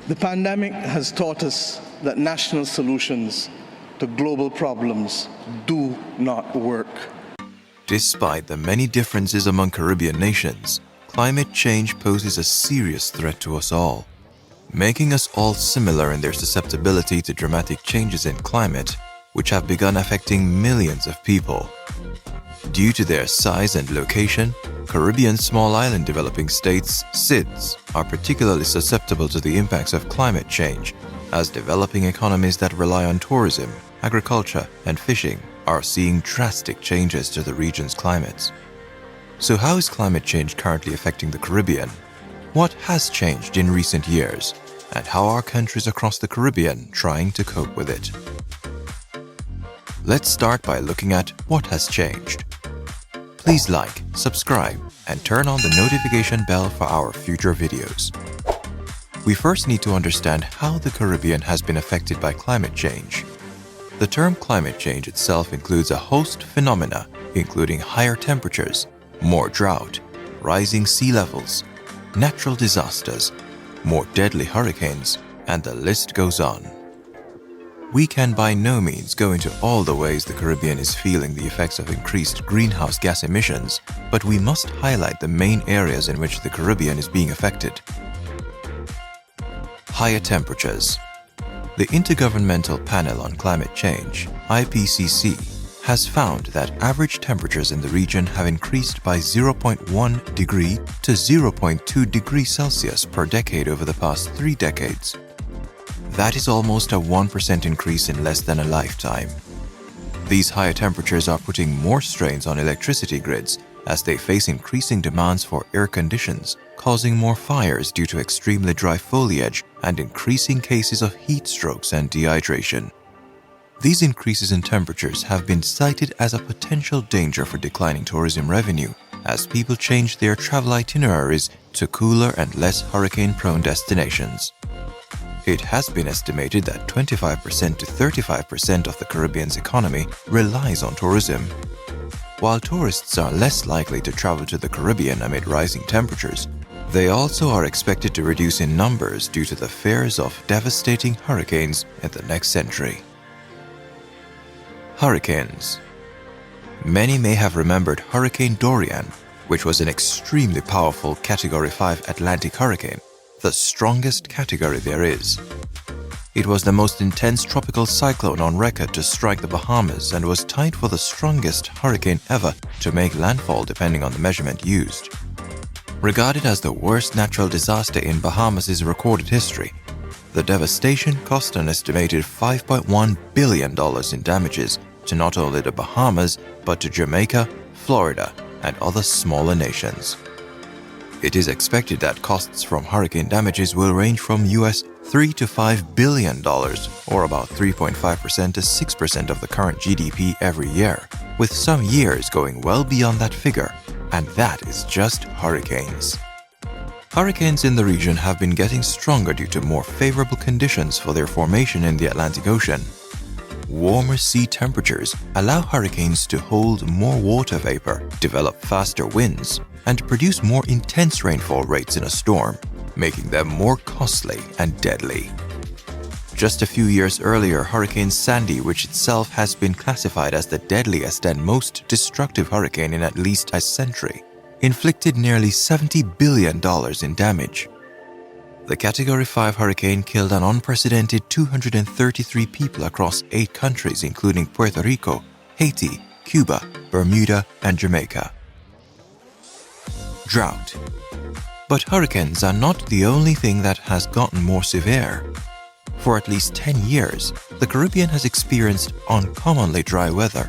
The pandemic has taught us that national solutions to global problems do not work. Despite the many differences among Caribbean nations, climate change poses a serious threat to us all, making us all similar in their susceptibility to dramatic changes in climate, which have begun affecting millions of people. Due to their size and location, Caribbean small island developing states, SIDS, are particularly susceptible to the impacts of climate change, as developing economies that rely on tourism, agriculture, and fishing are seeing drastic changes to the region's climates. So how is climate change currently affecting the Caribbean? What has changed in recent years? And how are countries across the Caribbean trying to cope with it? Let's start by looking at what has changed. Please like, subscribe, and turn on the notification bell for our future videos. We first need to understand how the Caribbean has been affected by climate change. The term climate change itself includes a host phenomena, including higher temperatures, more drought, rising sea levels, natural disasters, more deadly hurricanes, and the list goes on. We can by no means go into all the ways the Caribbean is feeling the effects of increased greenhouse gas emissions, but we must highlight the main areas in which the Caribbean is being affected. Higher temperatures. The Intergovernmental Panel on Climate Change, IPCC, has found that average temperatures in the region have increased by 0.1 degree to 0.2 degrees Celsius per decade over the past 3 decades. That is almost a 1% increase in less than a lifetime. These higher temperatures are putting more strains on electricity grids as they face increasing demands for air conditions, causing more fires due to extremely dry foliage and increasing cases of heat strokes and dehydration. These increases in temperatures have been cited as a potential danger for declining tourism revenue as people change their travel itineraries to cooler and less hurricane-prone destinations. It has been estimated that 25% to 35% of the Caribbean's economy relies on tourism. While tourists are less likely to travel to the Caribbean amid rising temperatures, they also are expected to reduce in numbers due to the fears of devastating hurricanes in the next century. Hurricanes. Many may have remembered Hurricane Dorian, which was an extremely powerful Category 5 Atlantic hurricane, the strongest category there is. It was the most intense tropical cyclone on record to strike the Bahamas and was tied for the strongest hurricane ever to make landfall depending on the measurement used. Regarded as the worst natural disaster in Bahamas' recorded history, the devastation cost an estimated $5.1 billion in damages to not only the Bahamas but to Jamaica, Florida, and other smaller nations. It is expected that costs from hurricane damages will range from US $3 to $5 billion, or about 3.5% to 6% of the current GDP every year, with some years going well beyond that figure, and that is just hurricanes. Hurricanes in the region have been getting stronger due to more favorable conditions for their formation in the Atlantic Ocean. Warmer sea temperatures allow hurricanes to hold more water vapor, develop faster winds, and produce more intense rainfall rates in a storm, making them more costly and deadly. Just a few years earlier, Hurricane Sandy, which itself has been classified as the deadliest and most destructive hurricane in at least a century, inflicted nearly $70 billion in damage. The Category 5 hurricane killed an unprecedented 233 people across 8 countries, including Puerto Rico, Haiti, Cuba, Bermuda, and Jamaica. Drought. But hurricanes are not the only thing that has gotten more severe. For at least 10 years, the Caribbean has experienced uncommonly dry weather.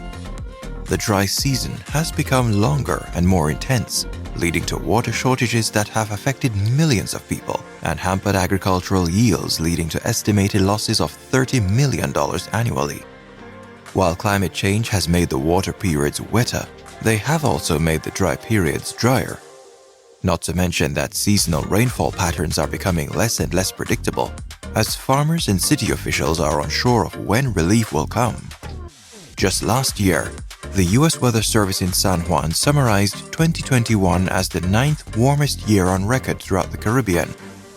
The dry season has become longer and more intense, leading to water shortages that have affected millions of people and hampered agricultural yields, leading to estimated losses of $30 million annually. While climate change has made the water periods wetter, they have also made the dry periods drier. Not to mention that seasonal rainfall patterns are becoming less and less predictable, as farmers and city officials are unsure of when relief will come. Just last year, the U.S. Weather Service in San Juan summarized 2021 as the 9th warmest year on record throughout the Caribbean,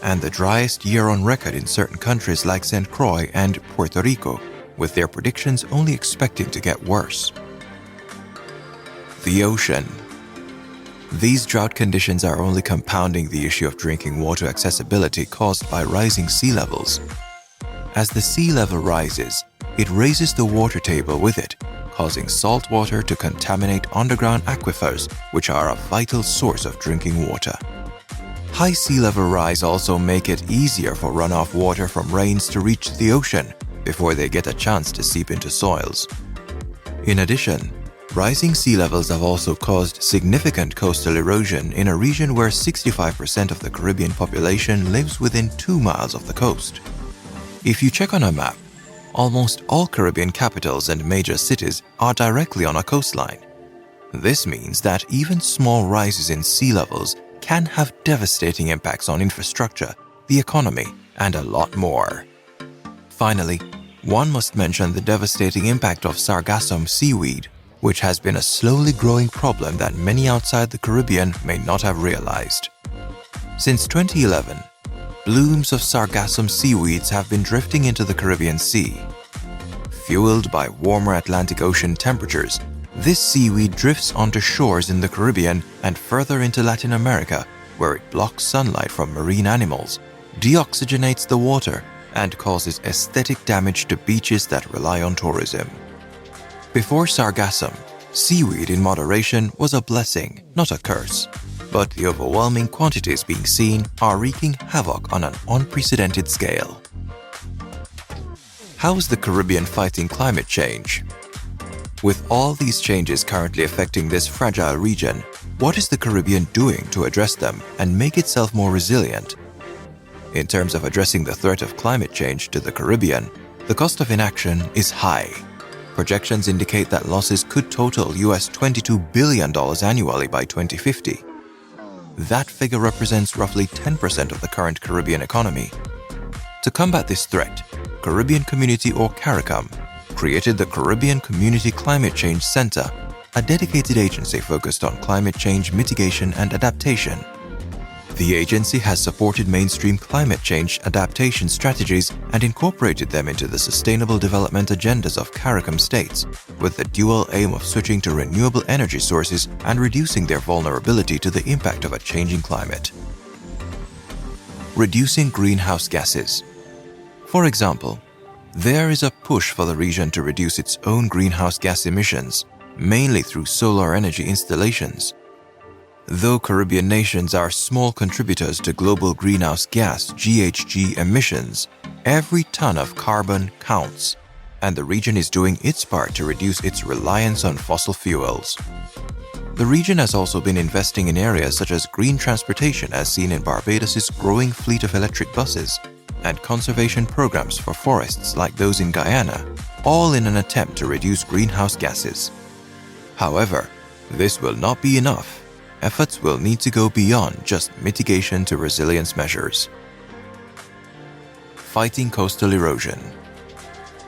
and the driest year on record in certain countries like St. Croix and Puerto Rico, with their predictions only expecting to get worse. The ocean. These drought conditions are only compounding the issue of drinking water accessibility caused by rising sea levels. As the sea level rises, it raises the water table with it, causing salt water to contaminate underground aquifers, which are a vital source of drinking water. High sea level rise also make it easier for runoff water from rains to reach the ocean before they get a chance to seep into soils. In addition, rising sea levels have also caused significant coastal erosion in a region where 65% of the Caribbean population lives within 2 miles of the coast. If you check on a map, almost all Caribbean capitals and major cities are directly on a coastline. This means that even small rises in sea levels can have devastating impacts on infrastructure, the economy, and a lot more. Finally, one must mention the devastating impact of sargassum seaweed, which has been a slowly growing problem that many outside the Caribbean may not have realized. Since 2011, blooms of sargassum seaweeds have been drifting into the Caribbean Sea. Fueled by warmer Atlantic Ocean temperatures, this seaweed drifts onto shores in the Caribbean and further into Latin America, where it blocks sunlight from marine animals, deoxygenates the water, and causes aesthetic damage to beaches that rely on tourism. Before sargassum, seaweed in moderation was a blessing, not a curse. But the overwhelming quantities being seen are wreaking havoc on an unprecedented scale. How is the Caribbean fighting climate change? With all these changes currently affecting this fragile region, what is the Caribbean doing to address them and make itself more resilient? In terms of addressing the threat of climate change to the Caribbean, the cost of inaction is high. Projections indicate that losses could total US $22 billion annually by 2050. That figure represents roughly 10% of the current Caribbean economy. To combat this threat, Caribbean Community or CARICOM created the Caribbean Community Climate Change Center, a dedicated agency focused on climate change mitigation and adaptation. The agency has supported mainstream climate change adaptation strategies and incorporated them into the sustainable development agendas of CARICOM states, with the dual aim of switching to renewable energy sources and reducing their vulnerability to the impact of a changing climate. Reducing greenhouse gases. For example, there is a push for the region to reduce its own greenhouse gas emissions, mainly through solar energy installations. Though Caribbean nations are small contributors to global greenhouse gas (GHG) emissions, every ton of carbon counts, and the region is doing its part to reduce its reliance on fossil fuels. The region has also been investing in areas such as green transportation, as seen in Barbados' growing fleet of electric buses, and conservation programs for forests like those in Guyana, all in an attempt to reduce greenhouse gases. However, this will not be enough. Efforts will need to go beyond just mitigation to resilience measures. Fighting coastal erosion.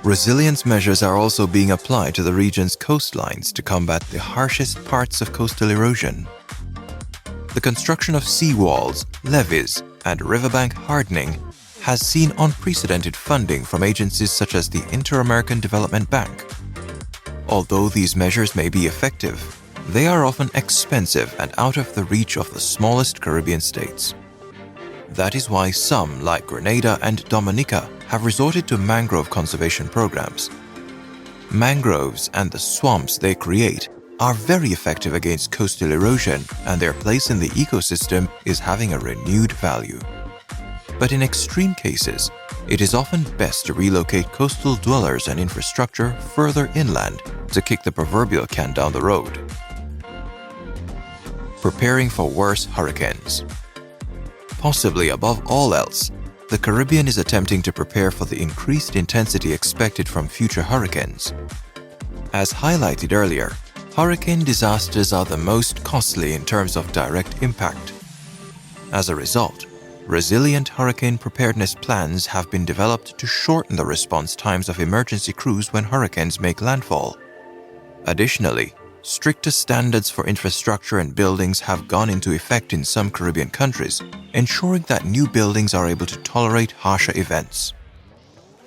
Resilience measures are also being applied to the region's coastlines to combat the harshest parts of coastal erosion. The construction of seawalls, levees, and riverbank hardening has seen unprecedented funding from agencies such as the Inter-American Development Bank. Although these measures may be effective, they are often expensive and out of the reach of the smallest Caribbean states. That is why some, like Grenada and Dominica, have resorted to mangrove conservation programs. Mangroves and the swamps they create are very effective against coastal erosion, and their place in the ecosystem is having a renewed value. But in extreme cases, it is often best to relocate coastal dwellers and infrastructure further inland to kick the proverbial can down the road. Preparing for worse hurricanes. Possibly above all else, the Caribbean is attempting to prepare for the increased intensity expected from future hurricanes. As highlighted earlier, hurricane disasters are the most costly in terms of direct impact. As a result, resilient hurricane preparedness plans have been developed to shorten the response times of emergency crews when hurricanes make landfall. Additionally, stricter standards for infrastructure and buildings have gone into effect in some Caribbean countries, ensuring that new buildings are able to tolerate harsher events.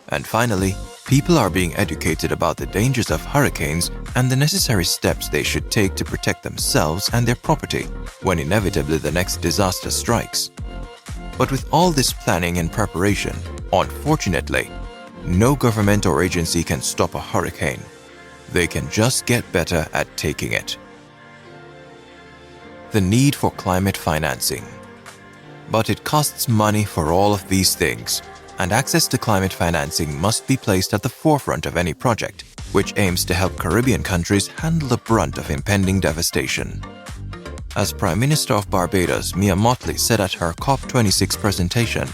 And finally, people are being educated about the dangers of hurricanes and the necessary steps they should take to protect themselves and their property when inevitably the next disaster strikes. But with all this planning and preparation, unfortunately, no government or agency can stop a hurricane. They can just get better at taking it. The need for climate financing. But it costs money for all of these things, and access to climate financing must be placed at the forefront of any project, which aims to help Caribbean countries handle the brunt of impending devastation. As Prime Minister of Barbados, Mia Mottley, said at her COP26 presentation,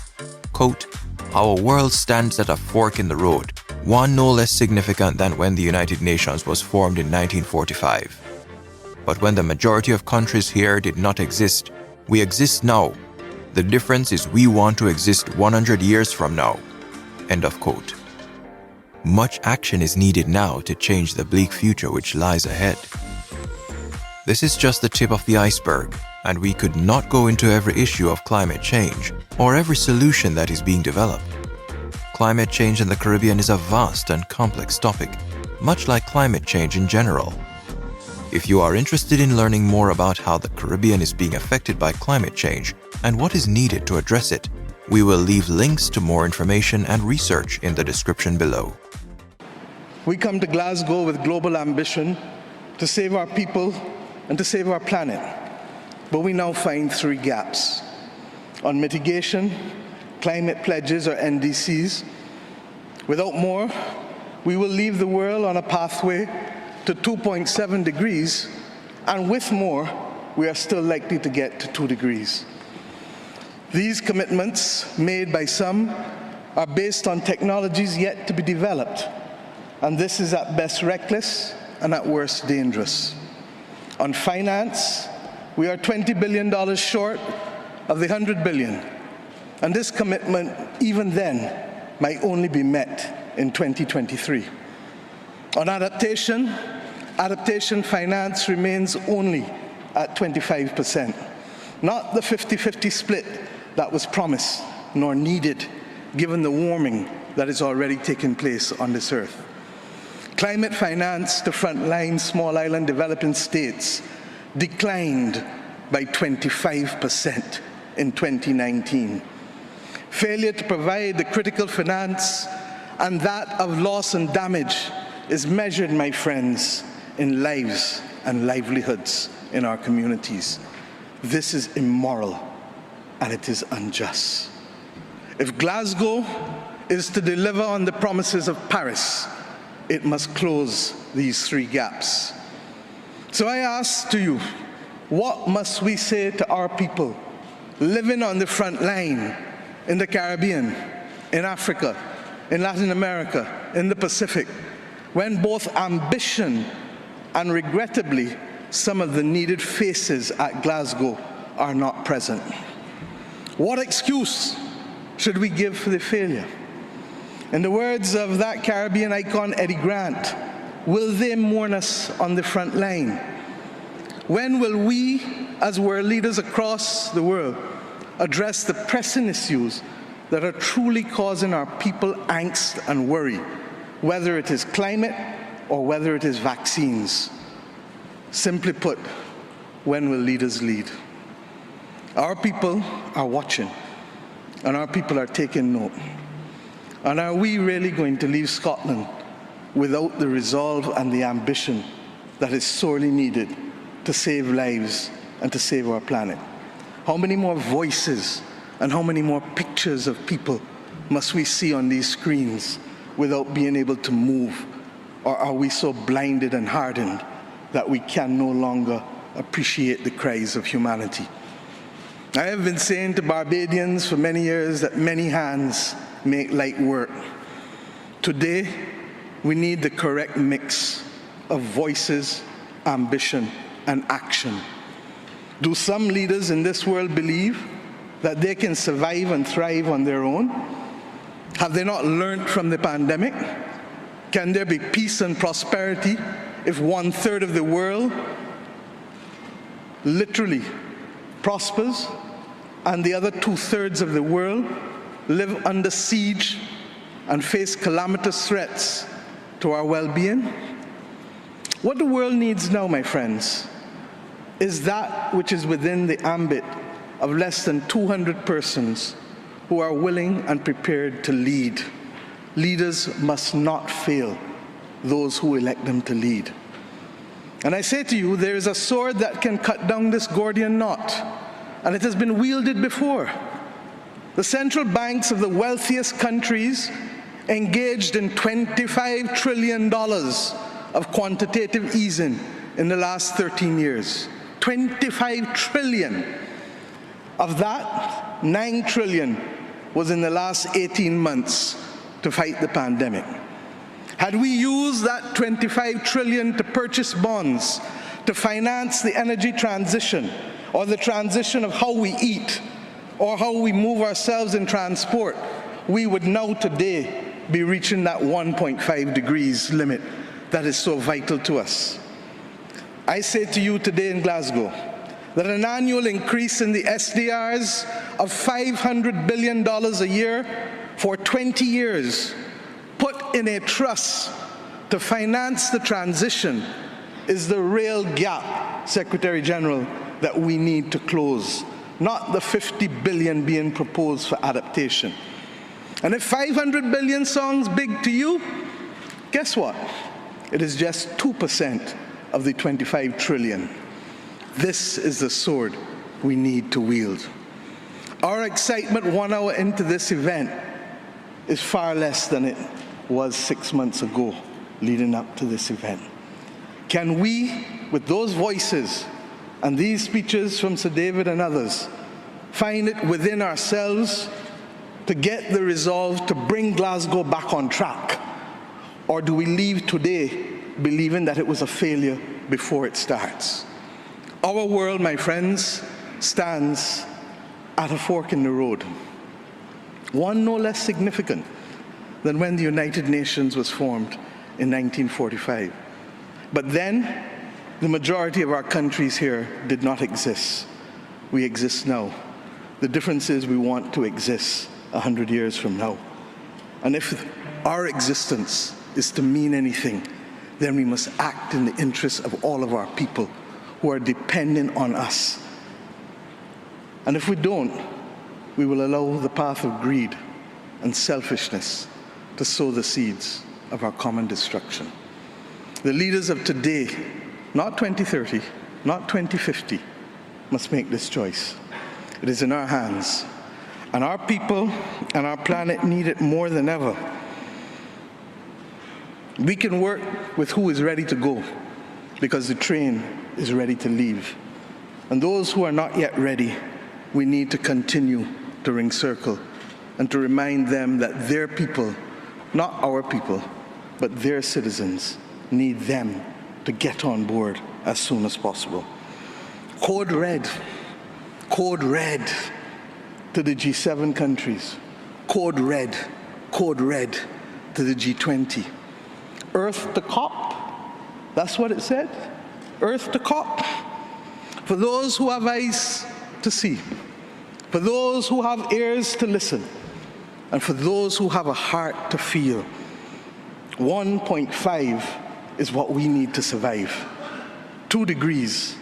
quote, "Our world stands at a fork in the road, one no less significant than when the United Nations was formed in 1945. But when the majority of countries here did not exist, we exist now. The difference is we want to exist 100 years from now." End of quote. Much action is needed now to change the bleak future which lies ahead. This is just the tip of the iceberg, and we could not go into every issue of climate change or every solution that is being developed. Climate change in the Caribbean is a vast and complex topic, much like climate change in general. If you are interested in learning more about how the Caribbean is being affected by climate change and what is needed to address it, we will leave links to more information and research in the description below. We come to Glasgow with global ambition to save our people and to save our planet. But we now find three gaps. On mitigation, climate pledges or NDCs. Without more, we will leave the world on a pathway to 2.7 degrees, and with more, we are still likely to get to 2 degrees. These commitments, made by some, are based on technologies yet to be developed, and this is at best reckless and at worst dangerous. On finance, we are $20 billion short of the $100 billion, and this commitment, even then, might only be met in 2023. On adaptation finance remains only at 25%, not the 50-50 split that was promised nor needed given the warming that is already taking place on this earth. Climate finance to frontline small island developing states declined by 25% in 2019. Failure to provide the critical finance and that of loss and damage is measured, my friends, in lives and livelihoods in our communities. This is immoral and it is unjust. If Glasgow is to deliver on the promises of Paris, it must close these three gaps. So I ask to you, what must we say to our people living on the front line in the Caribbean, in Africa, in Latin America, in the Pacific, when both ambition and regrettably some of the needed faces at Glasgow are not present? What excuse should we give for the failure? In the words of that Caribbean icon, Eddie Grant, will they mourn us on the front line? When will we, as world leaders across the world, address the pressing issues that are truly causing our people angst and worry, whether it is climate or whether it is vaccines? Simply put, when will leaders lead? Our people are watching, and our people are taking note. And are we really going to leave Scotland without the resolve and the ambition that is sorely needed to save lives and to save our planet? How many more voices and how many more pictures of people must we see on these screens without being able to move? Or are we so blinded and hardened that we can no longer appreciate the cries of humanity? I have been saying to Barbadians for many years that many hands make light work. Today, we need the correct mix of voices, ambition, and action. Do some leaders in this world believe that they can survive and thrive on their own? Have they not learned from the pandemic? Can there be peace and prosperity if 1/3 of the world literally prospers and the other 2/3 of the world live under siege and face calamitous threats to our well-being? What the world needs now, my friends, is that which is within the ambit of less than 200 persons who are willing and prepared to lead. Leaders must not fail those who elect them to lead. And I say to you, there is a sword that can cut down this Gordian knot, and it has been wielded before. The central banks of the wealthiest countries engaged in $25 trillion of quantitative easing in the last 13 years. 25 trillion. Of that, 9 trillion was in the last 18 months to fight the pandemic. Had we used that 25 trillion to purchase bonds, to finance the energy transition, or the transition of how we eat, or how we move ourselves in transport, we would now today be reaching that 1.5 degrees limit that is so vital to us. I say to you today in Glasgow that an annual increase in the SDRs of $500 billion a year for 20 years, put in a trust to finance the transition, is the real gap, Secretary General, that we need to close, not the 50 billion being proposed for adaptation. And if 500 billion sounds big to you, guess what? It is just 2% of the 25 trillion. This is the sword we need to wield. Our excitement 1 hour into this event is far less than it was 6 months ago leading up to this event. Can we, with those voices and these speeches from Sir David and others, find it within ourselves to get the resolve to bring Glasgow back on track? Or do we leave today believing that it was a failure before it starts? Our world, my friends, stands at a fork in the road. One no less significant than when the United Nations was formed in 1945. But then, the majority of our countries here did not exist. We exist now. The difference is we want to exist 100 years from now. And if our existence is to mean anything, then we must act in the interests of all of our people who are dependent on us. And if we don't, we will allow the path of greed and selfishness to sow the seeds of our common destruction. The leaders of today, not 2030, not 2050, must make this choice. It is in our hands, and our people and our planet need it more than ever. We can work with who is ready to go, because the train is ready to leave. And those who are not yet ready, we need to continue to ring circle and to remind them that their people, not our people, but their citizens, need them to get on board as soon as possible. Code red to the G7 countries. Code red to the G20. Earth to COP, that's what it said. Earth to COP. For those who have eyes to see, for those who have ears to listen, and for those who have a heart to feel, 1.5 is what we need to survive. 2 degrees,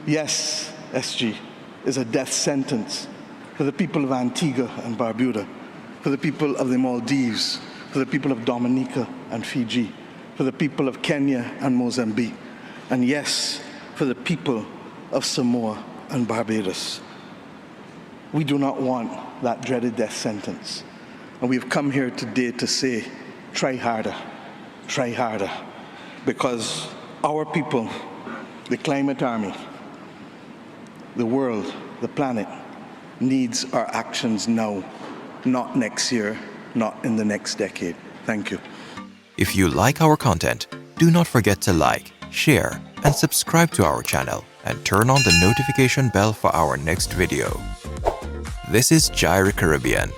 yes, SG, is a death sentence for the people of Antigua and Barbuda, for the people of the Maldives, for the people of Dominica and Fiji, for the people of Kenya and Mozambique, and yes, for the people of Samoa and Barbados. We do not want that dreaded death sentence. And we've come here today to say, try harder, because our people, the climate army, the world, the planet, needs our actions now, not next year, not in the next decade. Thank you. If you like our content, do not forget to like, share, and subscribe to our channel, and turn on the notification bell for our next video. This is Gyre Caribbean.